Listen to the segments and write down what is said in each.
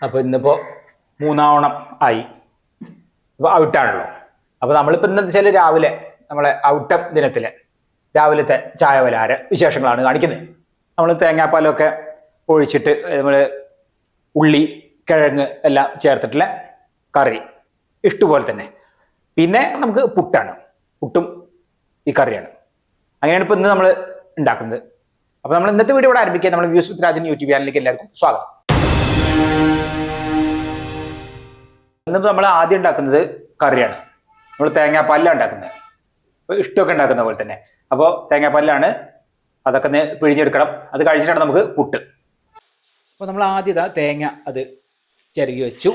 അപ്പോൾ ഇന്നിപ്പോൾ മൂന്നാവണം ആയി. ഇപ്പോൾ ഔട്ടാണല്ലോ. അപ്പോൾ നമ്മളിപ്പോൾ ഇന്ന് വെച്ചാൽ രാവിലെ നമ്മളെ ഔട്ടം ദിനത്തിലെ രാവിലത്തെ ചായ പലഹാര വിശേഷങ്ങളാണ് കാണിക്കുന്നത്. നമ്മൾ തേങ്ങാപ്പാലൊക്കെ ഒഴിച്ചിട്ട് നമ്മൾ ഉള്ളി കിഴങ്ങ് എല്ലാം ചേർത്തിട്ടുള്ള കറി ഇഷ്ടപോലെ തന്നെ. പിന്നെ നമുക്ക് പുട്ടാണ്, പുട്ടും ഈ കറിയാണ്. അങ്ങനെയാണ് ഇപ്പോൾ ഇന്ന് നമ്മൾ ഉണ്ടാക്കുന്നത്. അപ്പോൾ നമ്മൾ ഇന്നത്തെ വീഡിയോ ഇവിടെ ആരംഭിക്കുക. നമ്മൾ വ്യൂസ് വിത്ത് രാജൻ യൂട്യൂബ് ചാനലിലേക്ക് എല്ലാവർക്കും സ്വാഗതം. ഇന്നിപ്പോൾ നമ്മൾ ആദ്യം ഉണ്ടാക്കുന്നത് കറിയാണ്. നമ്മൾ തേങ്ങാപ്പാലിലാണ് ഉണ്ടാക്കുന്നത്, ഇപ്പോൾ ഇഷ്ടമൊക്കെ ഉണ്ടാക്കുന്ന പോലെ തന്നെ. അപ്പോൾ തേങ്ങാപ്പാലിലാണ്, അതൊക്കെ ഒന്ന് പിഴിഞ്ഞെടുക്കണം. അത് കഴിച്ചിട്ടാണ് നമുക്ക് പുട്ട്. അപ്പോൾ നമ്മൾ ആദ്യം തേങ്ങ അത് ചിരകി വെച്ചു.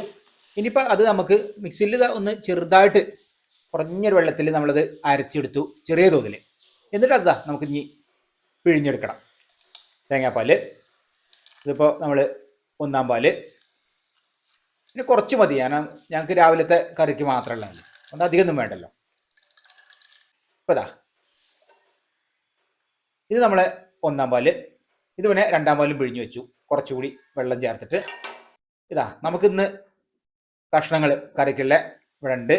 ഇനിയിപ്പോൾ അത് നമുക്ക് മിക്സിയിൽ ഒന്ന് ചെറുതായിട്ട് കുറഞ്ഞൊരു വെള്ളത്തിൽ നമ്മളത് അരച്ചെടുത്തു, ചെറിയ തോതിൽ. എന്നിട്ട് അതാ നമുക്ക് ഇനി പിഴിഞ്ഞെടുക്കണം തേങ്ങാപ്പാൽ. ഇതിപ്പോൾ നമ്മൾ ഒന്നാം പാല്, പിന്നെ കുറച്ച് മതി. ഞങ്ങൾക്ക് രാവിലത്തെ കറിക്ക് മാത്രമല്ല, അതുകൊണ്ട് അധികമൊന്നും വേണ്ടല്ലോ. ഇപ്പോൾ ഇത് നമ്മളെ ഒന്നാം പാല്. ഇത് പിന്നെ രണ്ടാം പാലും പിഴിഞ്ഞു വെച്ചു, കുറച്ചുകൂടി വെള്ളം ചേർത്തിട്ട്. നമുക്കിന്ന് കഷ്ണങ്ങൾ കറിക്കുള്ള ഇവിടെ ഉണ്ട്.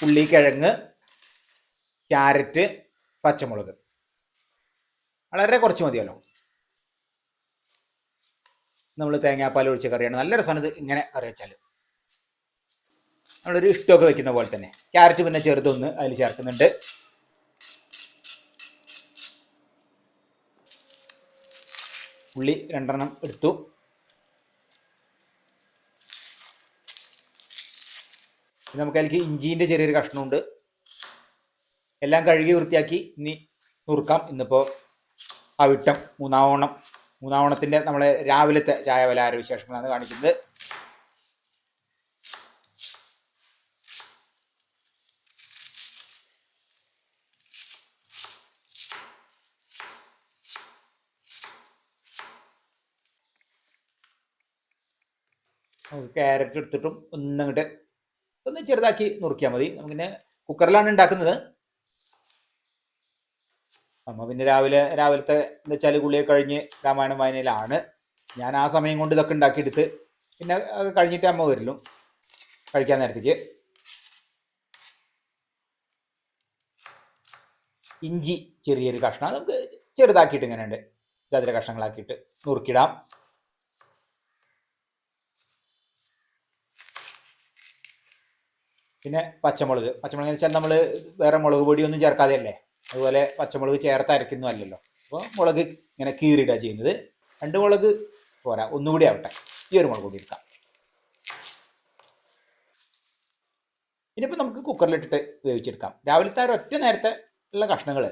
ഉള്ളി, കിഴങ്ങ്, ക്യാരറ്റ്, പച്ചമുളക്. വളരെ കുറച്ച് മതിയല്ലോ. നമ്മൾ തേങ്ങാപ്പാൽ ഒഴിച്ച കറിയാണ്. നല്ല രസമാണ് ഇത് ഇങ്ങനെ കറി വെച്ചാൽ. നമ്മളൊരു ഇഷ്ടമൊക്കെ വെക്കുന്ന പോലെ തന്നെ. ക്യാരറ്റ് പിന്നെ ചെറുതൊന്ന് അതിൽ ചേർക്കുന്നുണ്ട്. ഉള്ളി 2 എടുത്തു. നമുക്ക് അതിലേക്ക് ഇഞ്ചിൻ്റെ ചെറിയൊരു കഷ്ണമുണ്ട്. എല്ലാം കഴുകി വൃത്തിയാക്കി ഇനി നുറുക്കാം. ഇന്നിപ്പോൾ അവിട്ടം മൂന്നാവണത്തിൻ്റെ നമ്മളെ രാവിലത്തെ ചായ പലഹാര വിശേഷങ്ങളാണ് കാണിക്കുന്നത്. ക്യാരറ്റ് എടുത്തിട്ടും ഒന്ന് ചെറുതാക്കി നുറുക്കിയാൽ മതി. നമുക്കിന്നെ കുക്കറിലാണ് ഉണ്ടാക്കുന്നത്. നമ്മൾ പിന്നെ രാവിലത്തെ എന്താ വെച്ചാൽ കുളിയൊക്കെ കഴിഞ്ഞ് രാമായണം വായനയിലാണ്. ഞാൻ ആ സമയം കൊണ്ട് ഇതൊക്കെ ഉണ്ടാക്കിയെടുത്ത് പിന്നെ അത് കഴിഞ്ഞിട്ട് അമ്മ വരില്ലോ കഴിക്കാൻ നേരത്തേക്ക്. ഇഞ്ചി ചെറിയൊരു കഷ്ണം നമുക്ക് ചെറുതാക്കിയിട്ട് ഇങ്ങനെ ഉണ്ട് ചതുര കഷ്ണങ്ങളാക്കിയിട്ട് നുറുക്കിടാം. പിന്നെ പച്ചമുളക് എന്ന് വെച്ചാൽ നമ്മൾ വേറെ മുളക് പൊടിയൊന്നും ചേർക്കാതെയല്ലേ, അതുപോലെ പച്ചമുളക് ചേർത്ത് അരയ്ക്കൊന്നും അല്ലല്ലോ. അപ്പോൾ മുളക് ഇങ്ങനെ കീറിയിടുക ചെയ്യുന്നത്. 2 മുളക് പോരാ, ഒന്നുകൂടി ആവട്ടെ. ഈ ഒരു മുളക് കൂടി എടുക്കാം. ഇനിയിപ്പോൾ നമുക്ക് കുക്കറിലിട്ടിട്ട് വേവിച്ചെടുക്കാം. രാവിലത്തെ ഒറ്റ നേരത്തെ ഉള്ള കഷ്ണങ്ങൾ.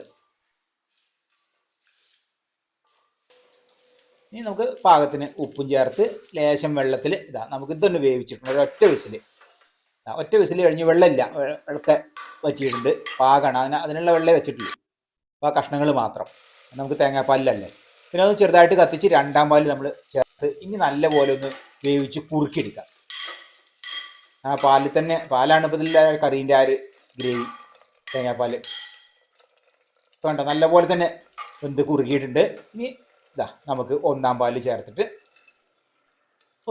ഇനി നമുക്ക് പാകത്തിന് ഉപ്പും ചേർത്ത് ലേശം വെള്ളത്തിൽ നമുക്ക് ഇതൊന്ന് വേവിച്ചിട്ടുണ്ട്. ഒറ്റ വിസിൽ കഴിഞ്ഞ് വെള്ളമില്ല, വെള്ളത്തെ വറ്റിയിട്ടുണ്ട്. പാകമാണ്, അതിനുള്ള വെള്ളമേ വെച്ചിട്ടുള്ളൂ. അപ്പോൾ ആ കഷ്ണങ്ങൾ മാത്രം. നമുക്ക് തേങ്ങാപ്പാലിലല്ലേ. പിന്നെ അത് ചെറുതായിട്ട് കത്തിച്ച് രണ്ടാം പാലിൽ നമ്മൾ ചേർത്ത് ഇനി നല്ലപോലെ ഒന്ന് വേവിച്ച് കുറുക്കിയെടുക്കാം. ആ പാലിൽ തന്നെ, പാലാണ് ഇപ്പോൾ ഇതിൽ കറീൻ്റെ ആ ഒരു ഗ്രേവി. തേങ്ങാപ്പാൽ വേണ്ട നല്ലപോലെ തന്നെ വെന്ത് കുറുകിയിട്ടുണ്ട്. ഇനി നമുക്ക് ഒന്നാം പാല് ചേർത്തിട്ട്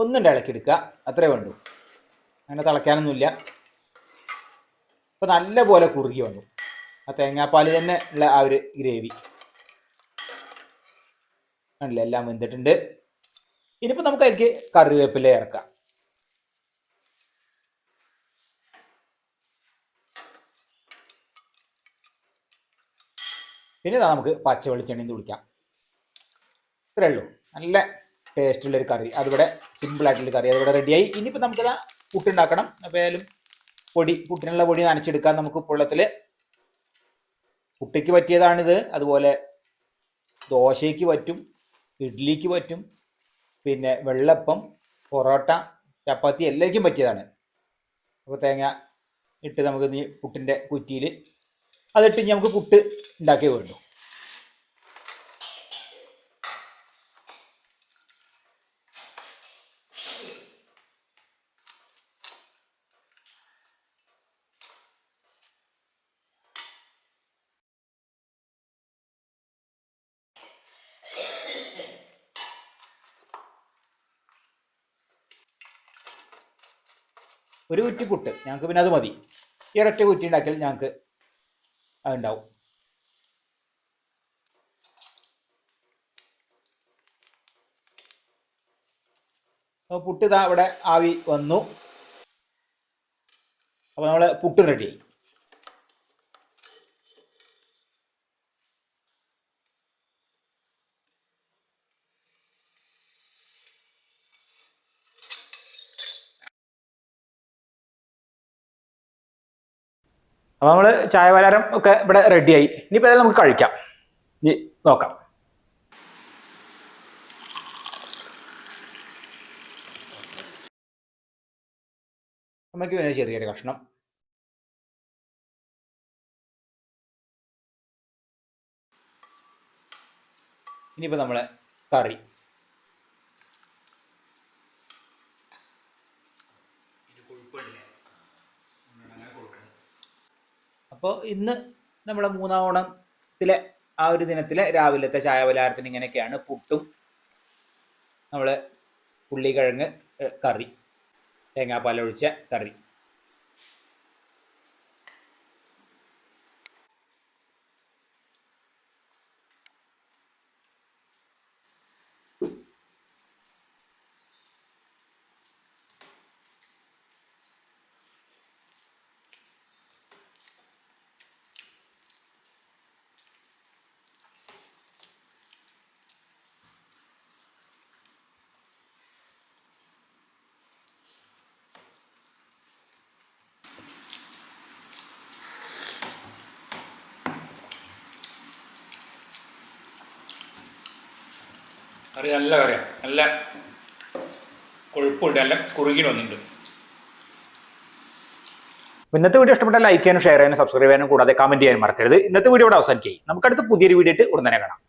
ഒന്നുണ്ട് ഇളക്കിയെടുക്കുക, അത്രേ വേണ്ടൂ. അങ്ങനെ തിളയ്ക്കാനൊന്നുമില്ല. ഇപ്പം നല്ല പോലെ കുറുകി വന്നു. ആ തേങ്ങാപ്പാൽ തന്നെ ഉള്ള ആ ഒരു ഗ്രേവി ആണല്ലേ, എല്ലാം വെന്തിട്ടുണ്ട്. ഇനിയിപ്പോൾ നമുക്ക് അതിലേക്ക് കറിവേപ്പില ഇറക്കാം. പിന്നെ നമുക്ക് പച്ച വെളിച്ചെണ്ണയിൽ തുളിക്കാം. ഇത്രയേ ഉള്ളൂ. നല്ല ടേസ്റ്റുള്ളൊരു കറി, അതിവിടെ സിമ്പിളായിട്ടുള്ളൊരു കറി അതിവിടെ റെഡിയായി. ഇനിയിപ്പോൾ നമുക്കത് പുട്ടുണ്ടാക്കണം. അപ്പോൾ ആയാലും പുട്ടിനുള്ള പൊടി നനച്ചെടുക്കാൻ നമുക്ക് വെള്ളത്തിൽ. പുട്ടിക്ക് പറ്റിയതാണിത്. അതുപോലെ ദോശയ്ക്ക് പറ്റും, ഇഡ്ഡലിക്ക് പറ്റും, പിന്നെ വെള്ളപ്പം, പൊറോട്ട, ചപ്പാത്തി എല്ലാവർക്കും പറ്റിയതാണ്. അപ്പോൾ തേങ്ങ ഇട്ട് നമുക്ക് ഇനി പുട്ടിൻ്റെ കുറ്റിയിൽ അതിട്ട് നമുക്ക് പുട്ട് ഉണ്ടാക്കിയേ വേണ്ടു. ഒരു കുറ്റി പുട്ട് ഞങ്ങൾക്ക് പിന്നെ അത് മതി. ഈ ഒരൊറ്റ കുറ്റി ഉണ്ടാക്കിയാൽ ഞങ്ങൾക്ക് അതുണ്ടാവും. അപ്പോൾ പുട്ട് ഇതാ ഇവിടെ ആവി വന്നു. അപ്പോൾ നമ്മൾ പുട്ട് റെഡി. അപ്പോൾ നമ്മൾ ചായ പലഹാരം ഒക്കെ ഇവിടെ റെഡിയായി. ഇനിയിപ്പോൾ ഏതായാലും നമുക്ക് കഴിക്കാം. ഇനി നോക്കാം. നമുക്ക് പിന്നെ ചെറിയൊരു കഷ്ണം. ഇനിയിപ്പോൾ നമ്മളെ കറി. അപ്പോൾ ഇന്ന് നമ്മളെ 3-ാം ഓണത്തിലെ ആ ഒരു ദിനത്തിലെ രാവിലത്തെ ചായ പലഹാരത്തിന് ഇങ്ങനെയൊക്കെയാണ്. പുട്ടും നമ്മൾ ഉള്ളിക്കിഴങ്ങ് കറി, തേങ്ങാപ്പാലൊഴിച്ച കറി. കറി നല്ല കറിയാണ്, നല്ല കൊഴുപ്പുണ്ട്, നല്ല കുറുകിന് വന്നിട്ടുണ്ട്. ഇന്നത്തെ വീഡിയോ ഇഷ്ടപ്പെട്ടാൽ ലൈക്ക് ചെയ്യാനും ഷെയർ ചെയ്യാനും സബ്സ്ക്രൈബ് ചെയ്യാനും കൂടാതെ കമന്റ് ചെയ്യാനും മറക്കരുത്. ഇന്നത്തെ വീഡിയോ ഇവിടെ അവസാനിക്കുകയും നമുക്കടുത്ത് പുതിയൊരു വീഡിയോ ആയിട്ട് ഉടനെ കാണാം.